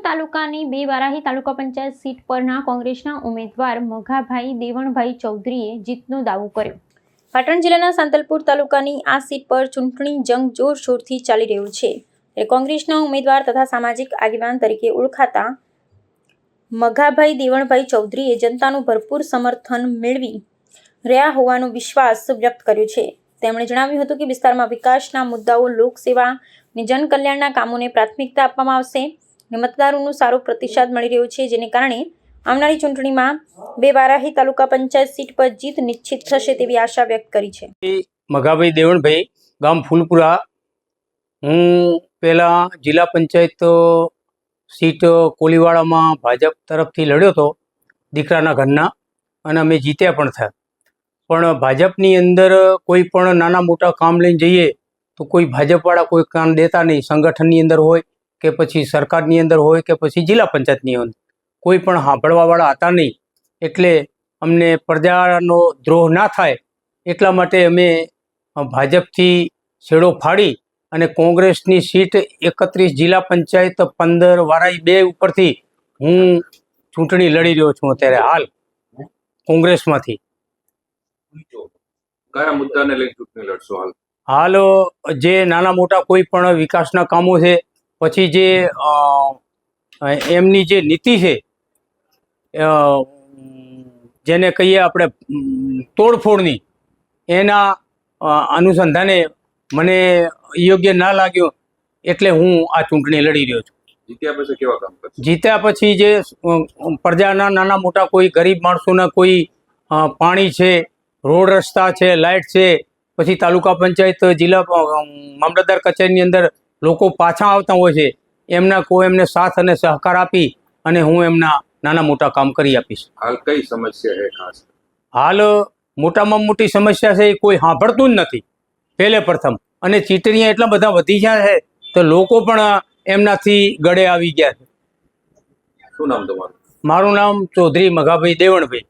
તાલુકાની બે વારાહી તાલુકા પંચાયત સીટ પરના કોંગ્રેસના ઉમેદવાર મઘાભાઈ દેવણભાઈ ચૌધરીએ જીતનો દાવો કર્યો। પાટણ જિલ્લાના સાંતલપુર તાલુકાની આ સીટ પર ચૂંટણી જંગ જોરશોરથી ચાલી રહ્યો છે। ત્યારે કોંગ્રેસના ઉમેદવાર તથા સામાજિક આગેવાન તરીકે ઓળખાતા મઘાભાઈ દેવણભાઈ ચૌધરીએ જનતાનું ભરપૂર સમર્થન મેળવી રહ્યા હોવાનો વિશ્વાસ વ્યક્ત કર્યો છે। તેમણે જણાવ્યું હતું કે વિસ્તારમાં વિકાસના મુદ્દાઓ, લોકસેવા અને જનકલ્યાણના કામોને પ્રાથમિકતા આપવામાં આવશે અને મતદારોનો સારો પ્રતિસાદ મળી રહ્યો છે, જેને કારણે આવનારી ચૂંટણીમાં બે વારાહી તાલુકા પંચાયત સીટ પર જીત નિશ્ચિત થશે તેવી આશા વ્યક્ત કરી છે। મઘાભાઈ દેવણભાઈ, ગામ ફૂલપુરા। હું પહેલા જિલ્લા પંચાયત સીટ કોલીવાડામાં ભાજપ તરફથી લડ્યો હતો દીકરાના ઘરના, અને અમે જીત્યા પણ થયા। પણ ભાજપની અંદર કોઈ પણ નાના મોટા કામ લઈને જઈએ તો કોઈ ભાજપવાળા કોઈ કામ દેતા નહીં। સંગઠનની અંદર હોય કે પછી સરકારની અંદર હોય કે પછી જિલ્લા પંચાયતની અંદર કોઈ પણ સાંભળવાવાળા હતા નહીં। એટલે અમને પ્રજાનો દ્રોહ ના થાય એટલા માટે અમે ભાજપથી છેડો ફાડી અને કોંગ્રેસની સીટ 31 જિલ્લા પંચાયત 15 વારાઈ 2 ઉપરથી હું ચૂંટણી લડી રહ્યો છું અત્યારે હાલ કોંગ્રેસમાંથી। કયા મુદ્દાને લઈને ચૂંટણી લડશો હાલ? હાલ જે નાના મોટા કોઈ પણ વિકાસના કામો છે, પછી જે એમની જે નીતિ છે જેને કહીએ આપણે તોડફોડની, એના અનુસંધાને મને યોગ્ય ના લાગ્યો એટલે હું આ ચૂંટણી લડી રહ્યો છું। જીત્યા પછી કેવા કામ કરશો? જીત્યા પછી જે પ્રજાના નાના મોટા કોઈ ગરીબ માણસોના કોઈ પાણી છે, રોડ રસ્તા છે, લાઇટ છે, પછી તાલુકા પંચાયત જિલ્લા મામલતદાર કચેરીની અંદર લોકો પાછા આવતા હોય છે, એમને સાથ અને સહકાર આપી અને હું એમના નાના મોટા કામ કરી આપીશ। હાલ કઈ સમસ્યા છે ખાસ? હાલ મોટામાં મોટી સમસ્યા છે કોઈ સાંભળતું જ નથી પહેલે પ્રથમ, અને ચીટણીયા એટલા બધા વધી ગયા છે તો લોકો પણ એમનાથી ગળે આવી ગયા છે। શું નામ તમારું? મારું નામ ચૌધરી મઘાભાઈ દેવણભાઈ।